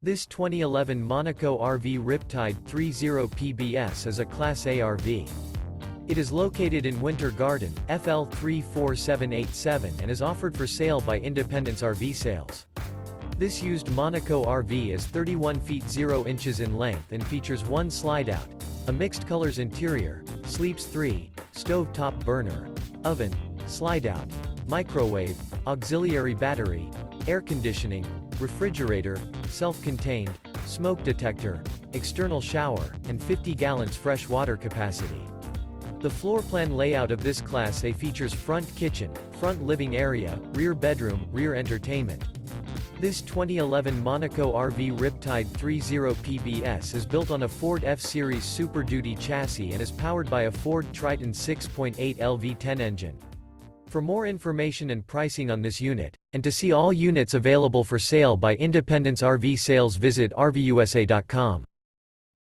This 2011 Monaco RV Riptide 30 PBS is a Class A RV. It is located in Winter Garden, FL 34787 and is offered for sale by Independence RV Sales. This used Monaco RV is 31 feet 0 inches in length and features one slide-out, a mixed colors interior, sleeps 3, stove-top burner, oven, slide-out, microwave, auxiliary battery, air conditioning, refrigerator, self-contained, smoke detector, external shower, and 50 gallons fresh water capacity. The floor plan layout of this Class A features front kitchen, front living area, rear bedroom, rear entertainment. This 2011 Monaco RV Riptide 30 PBS is built on a Ford F-Series Super Duty chassis and is powered by a Ford Triton 6.8 LV10 engine. For more information and pricing on this unit, and to see all units available for sale by Independence RV Sales, visit RVUSA.com.